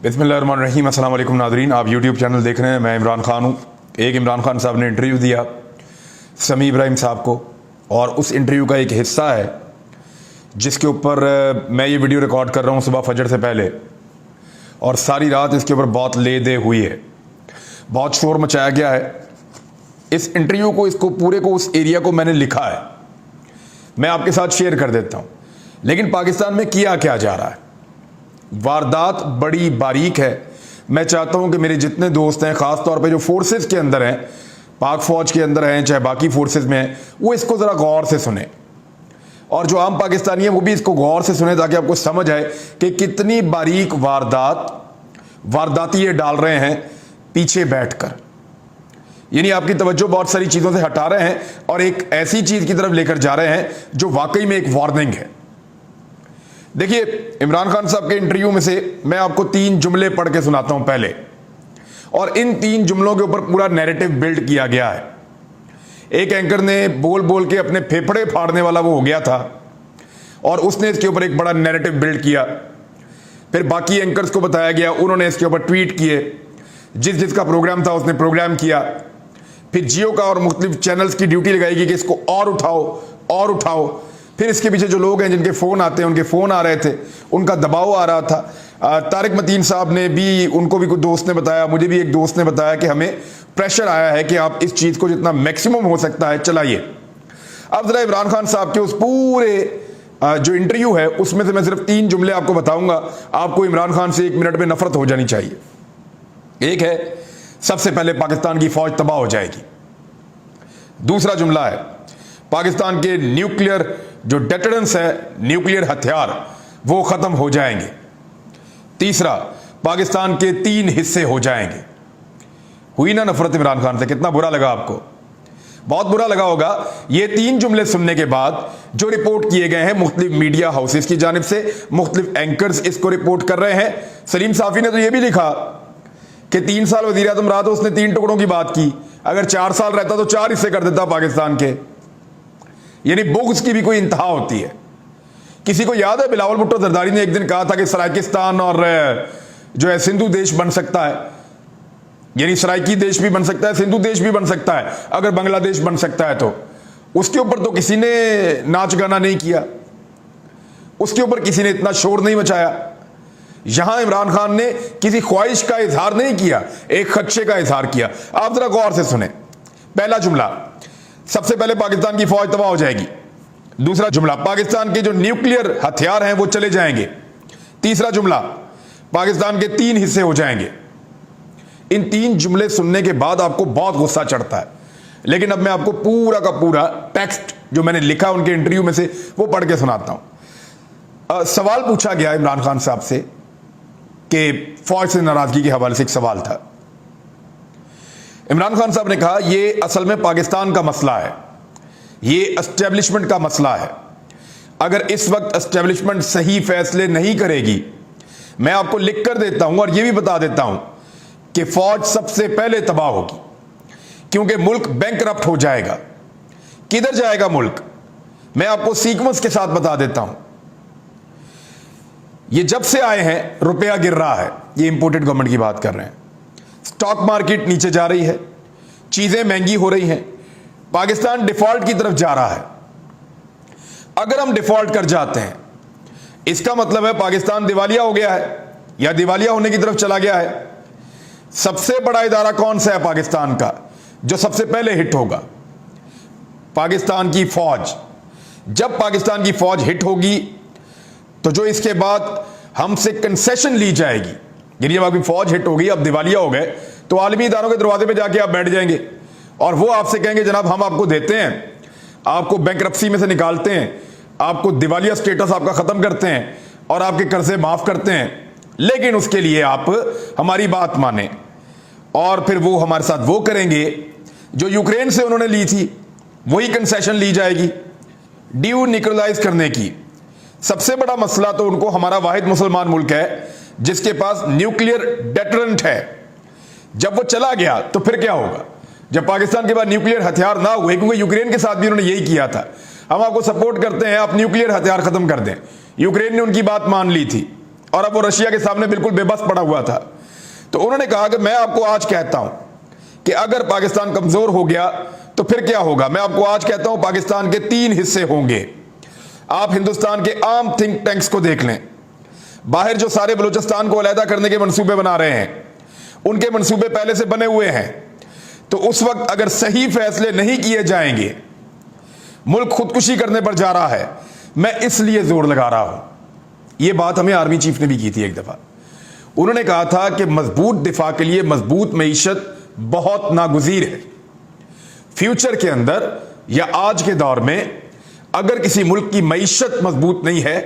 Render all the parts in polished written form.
बिस्मिल्लाहिर्रहमानिर्रहीम। अस्सलाम वालेकुम नाज़रीन, आप यूट्यूब चैनल देख रहे हैं। मैं इमरान खान हूँ। एक इमरान खान साहब ने इंटरव्यू दिया समी इब्राहिम साहब को, और उस इंटरव्यू का एक हिस्सा है जिसके ऊपर मैं ये वीडियो रिकॉर्ड कर रहा हूँ सुबह फजर से पहले, और सारी रात इसके ऊपर बहुत ले दे हुई है, बहुत शोर मचाया गया है। इस इंटरव्यू को, इसको पूरे को, उस एरिया को मैंने लिखा है, मैं आपके साथ शेयर कर देता हूँ। लेकिन पाकिस्तान में किया क्या जा रहा है, वारदात बड़ी बारीक है। मैं चाहता हूं कि मेरे जितने दोस्त हैं, ख़ास तौर पे जो फोर्सेस के अंदर हैं, पाक फौज के अंदर हैं, चाहे बाकी फोर्सेस में हैं, वो इसको ज़रा गौर से सुने, और जो आम पाकिस्तानी है वो भी इसको गौर से सुने, ताकि आपको समझ आए कि कितनी बारीक वारदाती ये डाल रहे हैं पीछे बैठकर। यानी आपकी तवज्जो बहुत सारी चीज़ों से हटा रहे हैं और एक ऐसी चीज़ की तरफ लेकर जा रहे हैं जो वाकई में एक वार्निंग है। देखिए, इमरान खान साहब के इंटरव्यू में से मैं आपको 3 जुमले पढ़ के सुनाता हूं पहले, और इन 3 जुमलों के ऊपर पूरा नैरेटिव बिल्ड किया गया है। एक एंकर ने बोल बोल के अपने फेफड़े फाड़ने वाला वो हो गया था, और उसने इसके ऊपर एक बड़ा नैरेटिव बिल्ड किया। फिर बाकी एंकर्स को बताया गया, उन्होंने इसके ऊपर ट्वीट किए, जिसका प्रोग्राम था उसने प्रोग्राम किया। फिर जियो का और मुख्तलिफ चैनल्स की ड्यूटी लगाएगी कि इसको और उठाओ और उठाओ। फिर इसके पीछे जो लोग हैं जिनके फ़ोन आते हैं, उनके फ़ोन आ रहे थे, उनका दबाव आ रहा था। तारिक मतीन साहब ने भी, उनको भी कुछ दोस्त ने बताया, मुझे भी एक दोस्त ने बताया कि हमें प्रेशर आया है कि आप इस चीज़ को जितना मैक्सिमम हो सकता है चलाइए। अब ज़रा इमरान खान साहब के उस पूरे जो इंटरव्यू है उसमें से मैं सिर्फ 3 जुमले आपको बताऊंगा। आपको इमरान खान से 1 मिनट में नफरत हो जानी चाहिए। एक है, सबसे पहले पाकिस्तान की फौज तबाह हो जाएगी। दूसरा जुमला है, पाकिस्तान के न्यूक्लियर जो डेटरेंस है, न्यूक्लियर हथियार, वो खत्म हो जाएंगे। तीसरा, पाकिस्तान के 3 हिस्से हो जाएंगे। हुई ना नफरत इमरान खान से? कितना बुरा लगा आपको? बहुत बुरा लगा होगा। ये 3 जुमले सुनने के बाद जो रिपोर्ट किए गए हैं मुख्तलिफ मीडिया हाउसेस की जानिब से, मुख्तलिफ एंकर्स इसको रिपोर्ट कर रहे हैं। सलीम साफी ने तो यह भी लिखा कि 3 साल वजीर आज़म रहा तो उसने 3 टुकड़ों की बात की, अगर 4 साल रहता तो 4 हिस्से कर देता पाकिस्तान के। यानी बुग़्ज़ की भी कोई इंतहा होती है। किसी को याद है बिलावल भुट्टो जरदारी ने एक दिन कहा था कि सराइकिस्तान और जो है सिंधु देश बन सकता है, यानी सराइकी देश भी बन सकता है, सिंधु देश भी बन सकता है, अगर बांग्लादेश बन सकता है तो। उसके ऊपर तो किसी ने नाच गाना नहीं किया, उसके ऊपर किसी ने इतना शोर नहीं मचाया। यहां इमरान खान ने किसी ख्वाहिश का इजहार नहीं किया, एक खदशे का इजहार किया। आप जरा गौर से सुने। पहला जुमला, सबसे पहले पाकिस्तान की फौज तबाह हो जाएगी। दूसरा जुमला, पाकिस्तान के जो न्यूक्लियर हथियार हैं वो चले जाएंगे। तीसरा जुमला, पाकिस्तान के 3 हिस्से हो जाएंगे। इन 3 जुमले सुनने के बाद आपको बहुत गुस्सा चढ़ता है, लेकिन अब मैं आपको पूरा का पूरा टेक्स्ट जो मैंने लिखा उनके इंटरव्यू में से वो पढ़ के सुनाता हूं। सवाल पूछा गया इमरान खान साहब से कि फौज से नाराजगी के हवाले से एक सवाल था। इमरान खान साहब ने कहा, यह असल में पाकिस्तान का मसला है, ये एस्टेब्लिशमेंट का मसला है। अगर इस वक्त एस्टेब्लिशमेंट सही फैसले नहीं करेगी, मैं आपको लिख कर देता हूं और यह भी बता देता हूं कि फौज सबसे पहले तबाह होगी, क्योंकि मुल्क बैंकरप्ट हो जाएगा। किधर जाएगा मुल्क, मैं आपको सीक्वेंस के साथ बता देता हूं। ये जब से आए हैं रुपया गिर रहा है, ये इंपोर्टेड गवर्नमेंट की बात कर रहे हैं। स्टॉक मार्केट नीचे जा रही है, चीजें महंगी हो रही हैं, पाकिस्तान डिफॉल्ट की तरफ जा रहा है। अगर हम डिफॉल्ट कर जाते हैं, इसका मतलब है पाकिस्तान दिवालिया हो गया है या दिवालिया होने की तरफ चला गया है। सबसे बड़ा इदारा कौन सा है पाकिस्तान का जो सबसे पहले हिट होगा? पाकिस्तान की फौज। जब पाकिस्तान की फौज हिट होगी तो जो इसके बाद हमसे कंसेशन ली जाएगी, यानी जब आपकी फौज हिट हो गई, अब दिवालिया हो गए, तो आलमी इदारों के दरवाजे पे जाके आप बैठ जाएंगे और वो आपसे कहेंगे, जनाब हम आपको देते हैं, आपको बैंकरप्सी में से निकालते हैं, आपको दिवालिया स्टेटस आपका खत्म करते हैं और आपके कर्जे माफ करते हैं, लेकिन उसके लिए आप हमारी बात माने। और फिर वो हमारे साथ वो करेंगे जो यूक्रेन से उन्होंने ली थी, वही कंसेशन ली जाएगी ड्यू न्यूट्रलाइज करने की। सबसे बड़ा मसला तो उनको, हमारा वाहिद मुसलमान मुल्क है जिसके पास न्यूक्लियर डेटरेंट है। जब वो चला गया तो फिर क्या होगा? जब पाकिस्तान के पास न्यूक्लियर हथियार ना हुए, क्योंकि यूक्रेन के साथ भी उन्होंने यही किया था, हम आपको सपोर्ट करते हैं, आप न्यूक्लियर हथियार खत्म कर दें। यूक्रेन ने उनकी बात मान ली थी, और अब वो रशिया के सामने बिल्कुल बेबस पड़ा हुआ था। तो उन्होंने कहा कि मैं आपको आज कहता हूं कि अगर पाकिस्तान कमजोर हो गया तो फिर क्या होगा। मैं आपको आज कहता हूं पाकिस्तान के 3 हिस्से होंगे। आप हिंदुस्तान के आम थिंक टैंक्स को देख लें, बाहर जो सारे बलूचिस्तान को अलहदा करने के मंसूबे बना रहे हैं, उनके मंसूबे पहले से बने हुए हैं। तो उस वक्त अगर सही फैसले नहीं किए जाएंगे, मुल्क खुदकुशी करने पर जा रहा है। मैं इसलिए जोर लगा रहा हूं, यह बात हमें आर्मी चीफ ने भी की थी एक दफा। उन्होंने कहा था कि मजबूत दिफा के लिए मजबूत मईशत बहुत नागुज़ीर है। फ्यूचर के अंदर या आज के दौर में अगर किसी मुल्क की मईशत मजबूत नहीं है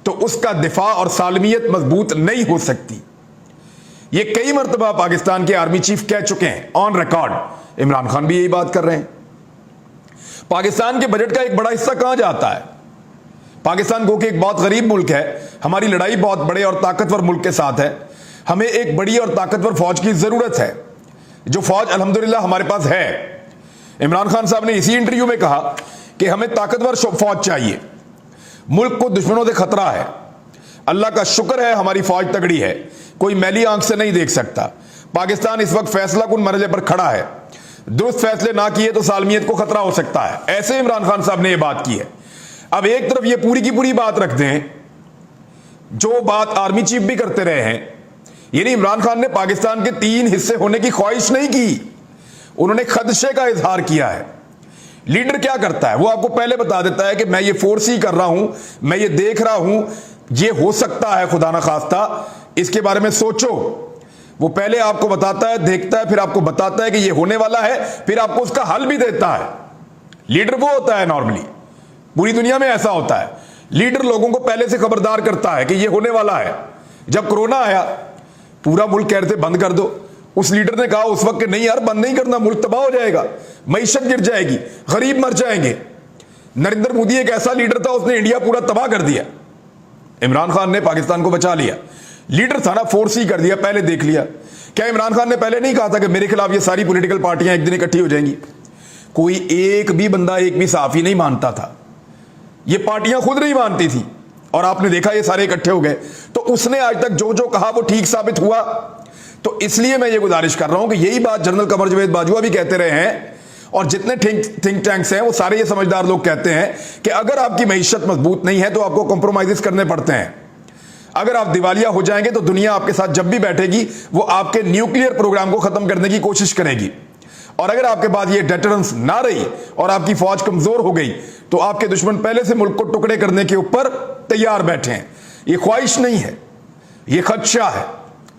तो उसका दिफा और सालमियत मजबूत नहीं हो सकती। ये कई मरतबा पाकिस्तान के आर्मी चीफ कह चुके हैं, ऑन रिकॉर्ड। इमरान खान भी यही बात कर रहे हैं। पाकिस्तान के बजट का एक बड़ा हिस्सा कहां जाता है? पाकिस्तान को कि एक बहुत गरीब मुल्क है, हमारी लड़ाई बहुत बड़े और ताकतवर मुल्क के साथ है, हमें एक बड़ी और ताकतवर फौज की जरूरत है, जो फौज अल्हम्दुलिल्लाह हमारे पास है। इमरान खान साहब ने इसी इंटरव्यू में कहा कि हमें ताकतवर फौज चाहिए, मुल्क को दुश्मनों से खतरा है। अल्लाह का शुक्र है हमारी फौज तगड़ी है, कोई मैली आंख से नहीं देख सकता। पाकिस्तान इस वक्त फैसला कुन मरहले पर खड़ा है, दुरुस्त फैसले ना किए तो सालमियत को खतरा हो सकता है। ऐसे इमरान खान साहब ने यह बात की है। अब एक तरफ ये पूरी की पूरी बात रख दें, जो बात आर्मी चीफ भी करते रहे हैं, यानी इमरान खान ने पाकिस्तान के 3 हिस्से होने की ख्वाहिश नहीं की, उन्होंने खदशे का इजहार किया है। लीडर क्या करता है? वो आपको पहले बता देता है कि मैं ये फोर्स ही कर रहा हूं, मैं ये देख रहा हूं, ये हो सकता है, खुदा ना खास्ता, इसके बारे में सोचो। वो पहले आपको बताता है, देखता है, फिर आपको बताता है कि ये होने वाला है, फिर आपको उसका हल भी देता है। लीडर वो होता है, नॉर्मली पूरी दुनिया में ऐसा होता है। लीडर लोगों को पहले से खबरदार करता है कि ये होने वाला है। जब कोरोना आया, पूरा मुल्क कह रहे थे बंद कर दो, उस लीडर ने कहा उस वक्त कि नहीं यार, बंद नहीं करना, मुल्क तबाह हो जाएगा, मईशत गिर जाएगी, गरीब मर जाएंगे। नरेंद्र मोदी एक ऐसा लीडर था, उसने इंडिया पूरा तबाह कर दिया। इमरान खान ने पाकिस्तान को बचा लिया। लीडर था ना, फोर्स ही कर दिया, पहले देख लिया। क्या इमरान खान ने पहले नहीं कहा था कि मेरे खिलाफ ये सारी पॉलिटिकल पार्टियां एक दिन इकट्ठी हो जाएंगी? कोई एक भी बंदा, एक भी साफी नहीं मानता था, ये पार्टियां खुद नहीं मानती थी, और आपने देखा ये सारे इकट्ठे हो गए। तो उसने आज तक जो जो कहा वो ठीक साबित हुआ। तो इसलिए मैं ये गुजारिश कर रहा हूं कि यही बात जनरल कमर जवेद बाजवा भी कहते रहे हैं, और जितने थिंक टैंक्स हैं वो सारे ये समझदार लोग कहते हैं कि अगर आपकी मईशत मजबूत नहीं है तो आपको कॉम्प्रोमाइज करने पड़ते हैं। अगर आप दिवालिया हो जाएंगे तो दुनिया आपके साथ जब भी बैठेगी वो आपके न्यूक्लियर प्रोग्राम को खत्म करने की कोशिश करेगी। और अगर आपके पास ये डेटरेंस ना रही और आपकी फौज कमजोर हो गई तो आपके दुश्मन पहले से मुल्क को टुकड़े करने के ऊपर तैयार बैठे हैं। ये ख्वाहिश नहीं है, ये खदशा है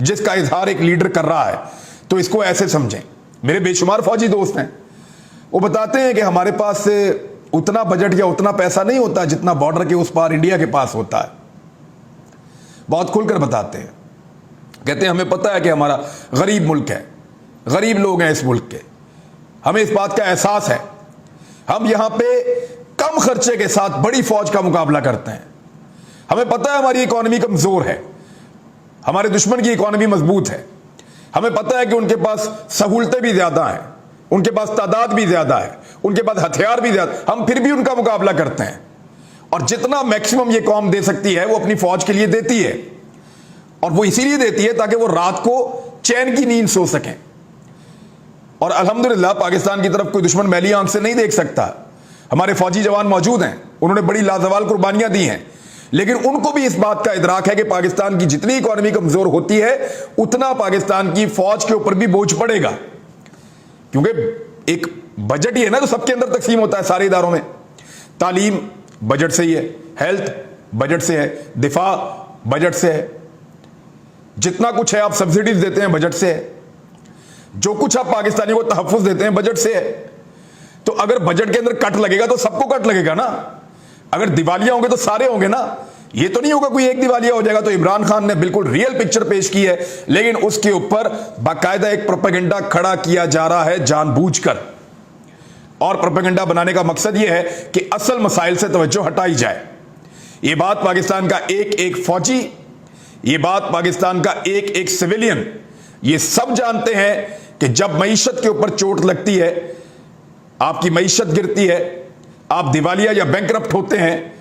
जिसका इजहार एक लीडर कर रहा है। तो इसको ऐसे समझें। मेरे बेशुमार फौजी दोस्त हैं, वो बताते हैं कि हमारे पास उतना बजट या उतना पैसा नहीं होता जितना बॉर्डर के उस पार इंडिया के पास होता है। बहुत खुलकर बताते हैं, कहते हैं हमें पता है कि हमारा गरीब मुल्क है, गरीब लोग हैं इस मुल्क के, हमें इस बात का एहसास है। हम यहां पे कम खर्चे के साथ बड़ी फौज का मुकाबला करते हैं। हमें पता है हमारी इकॉनमी कमजोर है, हमारे दुश्मन की इकॉनमी मजबूत है। हमें पता है कि उनके पास सहूलतें भी ज्यादा हैं, उनके पास तादाद भी ज्यादा है, उनके पास हथियार भी ज्यादा, हम फिर भी उनका मुकाबला करते हैं। और जितना मैक्सिमम ये कौम दे सकती है वो अपनी फौज के लिए देती है, और वो इसीलिए देती है ताकि वो रात को चैन की नींद सो सकें। और अल्हम्दुलिल्लाह पाकिस्तान की तरफ कोई दुश्मन मैली आंख से नहीं देख सकता। हमारे फौजी जवान मौजूद हैं, उन्होंने बड़ी लाजवाल कुर्बानियां दी हैं, लेकिन उनको भी इस बात का इदराक है कि पाकिस्तान की जितनी इकॉनमी कमजोर होती है उतना पाकिस्तान की फौज के ऊपर भी बोझ पड़ेगा। क्योंकि एक बजट ही है ना जो सबके अंदर तकसीम होता है सारे इदारों में। तालीम बजट से ही है, हेल्थ बजट से है, दिफा बजट से है, जितना कुछ है आप सब्सिडीज देते हैं बजट से है, जो कुछ आप पाकिस्तानियों को तहफ्फुज देते हैं बजट से है। तो अगर बजट के अंदर कट लगेगा तो सबको कट लगेगा ना। अगर दिवालिया होंगे तो सारे होंगे ना, ये तो नहीं होगा कोई एक दिवालिया हो जाएगा। तो इमरान खान ने बिल्कुल रियल पिक्चर पेश की है, लेकिन उसके ऊपर बाकायदा एक प्रोपेगेंडा खड़ा किया जा रहा है जानबूझकर। और प्रोपेगेंडा बनाने का मकसद यह है कि असल मसाइल से तवज्जो हटाई जाए। यह बात पाकिस्तान का एक एक फौजी, यह बात पाकिस्तान का एक एक सिविलियन, ये सब जानते हैं कि जब मईशत के ऊपर चोट लगती है, आपकी मईशत गिरती है, आप दिवालिया या बैंकरप्ट होते हैं,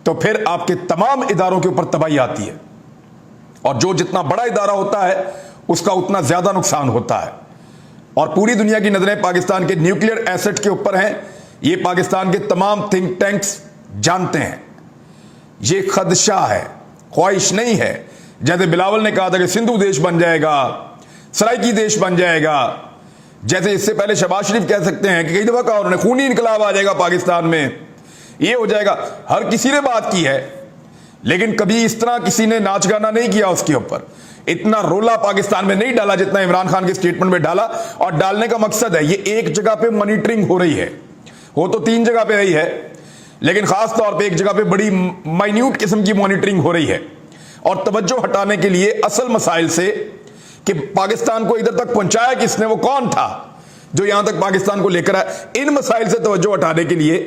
तो फिर आपके तमाम इदारों के ऊपर तबाही आती है। और जो जितना बड़ा इदारा होता है उसका उतना ज्यादा नुकसान होता है। और पूरी दुनिया की नजरें पाकिस्तान के न्यूक्लियर एसेट के ऊपर हैं। ये पाकिस्तान के तमाम थिंक टैंक्स जानते हैं। ये खदशा है, ख्वाहिश नहीं है। जैसे बिलावल ने कहा था कि सिंधु देश बन जाएगा, सराइकी देश बन जाएगा, जैसे इससे पहले शहबाज शरीफ कह सकते हैं कि कई दफा कहा उन्होंने खूनी इनकलाब आ जाएगा पाकिस्तान में, ये हो जाएगा। हर किसी ने बात की है, लेकिन कभी इस तरह किसी ने नाच गाना नहीं किया उसके ऊपर। इतना रोला पाकिस्तान में नहीं डाला जितना इमरान खान के स्टेटमेंट में डाला। और डालने का मकसद है, ये एक जगह पे मॉनिटरिंग हो रही है, हो तो 3 जगह पे रही है, लेकिन खास तौर पे एक जगह पे बड़ी माइन्यूट किस्म की मॉनिटरिंग हो रही है। और तवज्जो हटाने के लिए असल मसाइल से कि पाकिस्तान को इधर तक पहुंचाया किसने, वो कौन था जो यहां तक पाकिस्तान को लेकर आया, इन मसाइल से तवज्जो हटाने के लिए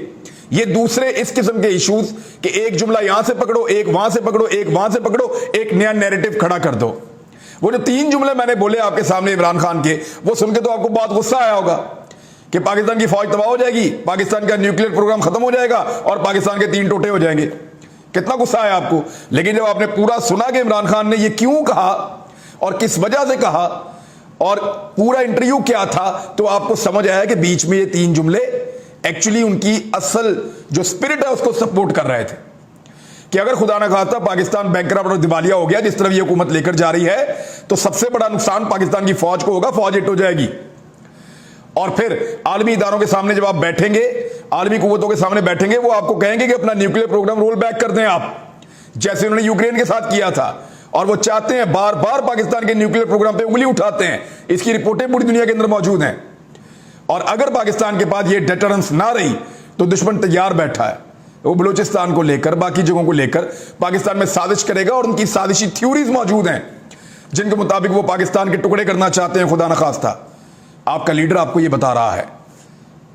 ये दूसरे इस किस्म के इश्यूज कि एक जुमला यहां से पकड़ो, एक वहां से पकड़ो, एक वहां से पकड़ो, एक नया नैरेटिव खड़ा कर दो। वो जो 3 जुमले मैंने बोले आपके सामने इमरान खान के, वो सुन के तो आपको बहुत गुस्सा आया होगा कि पाकिस्तान की फौज तबाह हो जाएगी, पाकिस्तान का न्यूक्लियर प्रोग्राम खत्म हो जाएगा और पाकिस्तान के 3 टोटे हो जाएंगे। कितना गुस्सा आया आपको। लेकिन जब आपने पूरा सुना कि इमरान खान ने ये क्यों कहा और किस वजह से कहा और पूरा इंटरव्यू क्या था, तो आपको समझ आया कि बीच में ये 3 जुमले एक्चुअली उनकी असल जो स्पिरिट है उसको सपोर्ट कर रहे थे कि अगर खुदा न खास्ता पाकिस्तान बैंकरप्ट और दिवालिया हो गया, जिस तरह ये हुकूमत लेकर जा रही है, तो सबसे बड़ा नुकसान पाकिस्तान की फौज को होगा, फौज हिट हो जाएगी। और फिर आलमी इदारों के सामने जब आप बैठेंगे, आलमी कुव्वतों के सामने बैठेंगे, वो आपको कहेंगे कि अपना न्यूक्लियर प्रोग्राम रोल बैक कर दें आप, जैसे उन्होंने यूक्रेन के साथ किया था। और वो चाहते हैं, बार बार पाकिस्तान के न्यूक्लियर प्रोग्राम पे उंगली उठाते हैं। इसकी रिपोर्टें पूरी दुनिया के अंदर मौजूद हैं। और अगर पाकिस्तान के पास ये डेटरेंस ना रही तो दुश्मन तैयार बैठा है, वो बलूचिस्तान को लेकर, बाकी जगहों को लेकर पाकिस्तान में साजिश करेगा। और उनकी साजिशी थ्योरीज मौजूद हैं जिनके मुताबिक वो पाकिस्तान के टुकड़े करना चाहते हैं, खुदा न खास्ता। आपका लीडर आपको ये बता रहा है,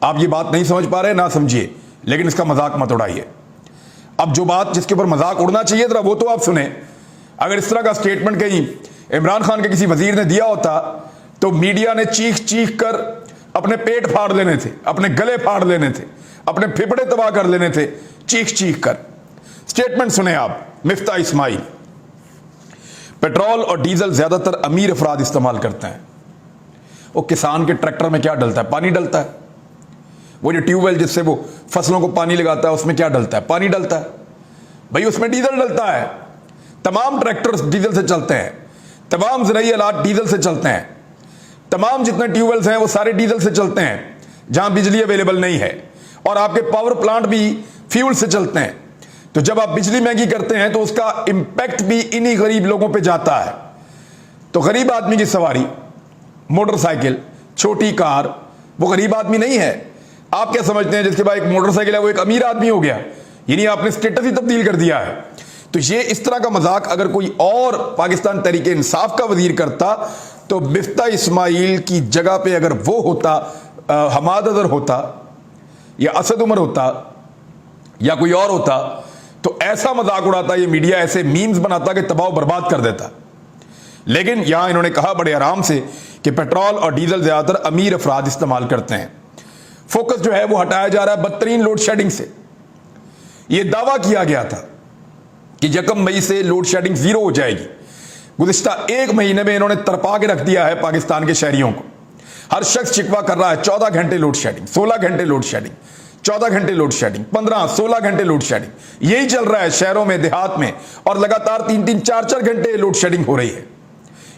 आप ये बात नहीं समझ पा रहे, ना समझिए, लेकिन इसका मजाक मत उड़ाइए। अब जो बात जिसके ऊपर मजाक उड़ना चाहिए था वो तो आप सुने। अगर इस तरह का स्टेटमेंट कहीं इमरान खान के किसी वजीर ने दिया होता तो मीडिया ने चीख चीख कर अपने पेट फाड़ लेने थे, अपने गले फाड़ लेने थे, अपने फेफड़े तबाह कर लेने थे, चीख चीख कर। स्टेटमेंट सुने आप, मिफ्ता इस्माइल। पेट्रोल और डीजल ज्यादातर अमीर अफराद इस्तेमाल करते हैं। वो किसान के ट्रैक्टर में क्या डलता है? पानी डलता है। वो जो ट्यूबवेल जिससे वो फसलों को पानी लगाता है, उसमें क्या डलता है? पानी डलता है। भाई उसमें डीजल डलता है। तमाम ट्रैक्टर्स डीजल से चलते हैं, तमाम ज़राई आलात डीजल से चलते हैं, तमाम जितने ट्यूबवेल्स हैं वो सारे डीजल से चलते हैं जहां बिजली अवेलेबल नहीं है। और आपके पावर प्लांट भी फ्यूल से चलते हैं। तो जब आप बिजली महंगी करते हैं तो उसका इंपैक्ट भी इन्हीं गरीब लोगों पे जाता है। तो गरीब आदमी की सवारी, मोटरसाइकिल, छोटी कार, वो गरीब आदमी नहीं है। आप क्या समझते हैं जिसके पास एक मोटरसाइकिल है वो एक अमीर आदमी हो गया? यानी आपने स्टेटस ही तब्दील कर दिया है। तो ये इस तरह का मजाक अगर कोई और पाकिस्तान तहरीक इंसाफ का वजीर करता तो मिफ्ता इस्माइल की जगह पे अगर वो होता, हमाद अजहर होता या असद उमर होता या कोई और होता, तो ऐसा मजाक उड़ाता, ये मीडिया ऐसे मीम्स बनाता कि तबाह बर्बाद कर देता। लेकिन यहां इन्होंने कहा बड़े आराम से कि पेट्रोल और डीजल ज्यादातर अमीर अफराद इस्तेमाल करते हैं। फोकस जो है वो हटाया जा रहा है बदतरीन लोड शेडिंग से। यह दावा किया गया था कि 1 मई से लोड शेडिंग 0 हो जाएगी। गुज़िश्ता 1 महीने में इन्होंने तरपा के रख दिया है पाकिस्तान के शहरियों को। हर शख्स शिकवा कर रहा है 14 घंटे लोड शेडिंग, 16 घंटे लोड शेडिंग, 14 घंटे लोड शेडिंग, 15, 16 घंटे लोड शेडिंग। यही चल रहा है शहरों में, देहात में, और लगातार 3-3, 4-4 घंटे लोड शेडिंग हो रही है।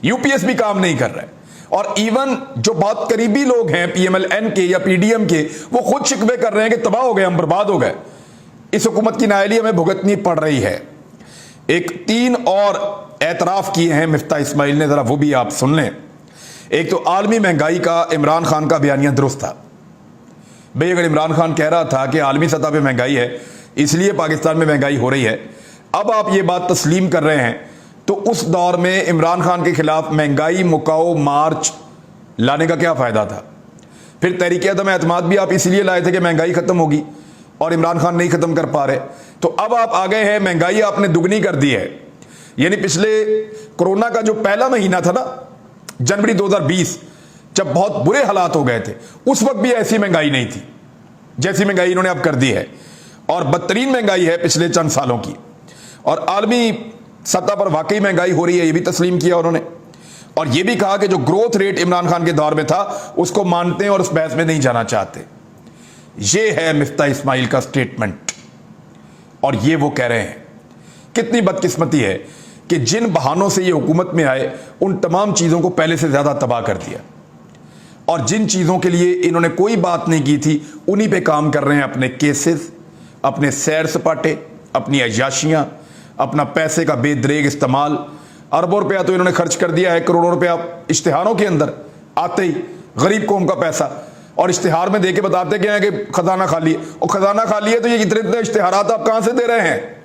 यूपीएस भी काम नहीं कर रहा है। और इवन जो बहुत करीबी लोग हैं पीएमएलएन के या पीडीएम के, वो खुद शिकवे कर रहे हैं कि तबाह हो गए, हम बर्बाद हो गए। इस हुकूमत की नाअहली हमें भुगतनी पड़ रही है। एक 3 और एतराफ किए हैं मिफ्ता इस्माइल ने, जरा वो भी आप सुन लें। एक तो आलमी महंगाई का इमरान खान का बयानिया दुरुस्त था। भाई अगर इमरान खान कह रहा था कि आलमी सतह पे महंगाई है इसलिए पाकिस्तान में महंगाई हो रही है, अब आप ये बात तस्लीम कर रहे हैं, तो उस दौर में इमरान खान के खिलाफ महंगाई मुकाओ मार्च लाने का क्या फायदा था? फिर तहरीक अदम एतमाद भी आप इसलिए लाए थे कि महंगाई खत्म होगी, और इमरान खान नहीं खत्म कर पा रहे। तो अब आप आ गए हैं, महंगाई आपने दुगनी कर दी है। यानी पिछले कोरोना का जो पहला महीना था ना, जनवरी 2020, जब बहुत बुरे हालात हो गए थे, उस वक्त भी ऐसी महंगाई नहीं थी जैसी महंगाई इन्होंने अब कर दी है। और बदतरीन महंगाई है पिछले चंद सालों की। और आलमी सत्ता पर वाकई महंगाई हो रही है, ये भी तस्लीम किया उन्होंने। और ये भी कहा कि जो ग्रोथ रेट इमरान खान के दौर में था उसको मानते हैं और उस बहस में नहीं जाना चाहते। ये है मिफ्ताह इस्माइल का स्टेटमेंट और ये वो कह रहे हैं। कितनी बदकिस्मती है कि जिन बहानों से ये हुकूमत में आए उन तमाम चीज़ों को पहले से ज़्यादा तबाह कर दिया, और जिन चीज़ों के लिए इन्होंने कोई बात नहीं की थी उन्हीं पे काम कर रहे हैं। अपने केसेस, अपने सैर सपाटे, अपनी अय्याशियाँ, अपना पैसे का बेदरेग इस्तेमाल। अरबों रुपया तो इन्होंने खर्च कर दिया है, करोड़ों रुपया इश्तिहारों के अंदर आते ही गरीब कौम का पैसा, और इश्तिहार में देके बताते क्या है कि खजाना खाली है। और खजाना खाली है तो ये इतने इतने इश्तिहारात आप कहाँ से दे रहे हैं?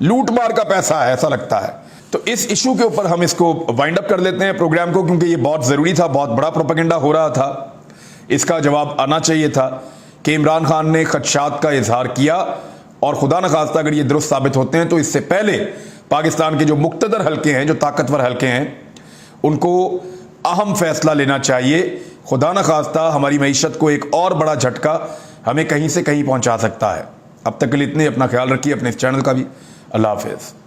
लूट मार का पैसा है, ऐसा लगता है। तो इस इशू के ऊपर हम इसको वाइंड अप कर लेते हैं प्रोग्राम को, क्योंकि ये बहुत ज़रूरी था, बहुत बड़ा प्रोपेगेंडा हो रहा था। इसका जवाब आना चाहिए था कि इमरान खान ने खदशात का इजहार किया, और खुदा न खास्ता अगर ये दुरुस्त साबित होते हैं तो इससे पहले पाकिस्तान के जो मुक्तदर हल्के हैं, जो ताकतवर हल्के हैं, उनको अहम फैसला लेना चाहिए। खुदा न खास्ता हमारी मईशत को एक और बड़ा झटका हमें कहीं से कहीं पहुंचा सकता है। अब तक के लिए इतने, अपना ख्याल रखिए, अपने इस चैनल का भी। अल्लाह हाफिज़।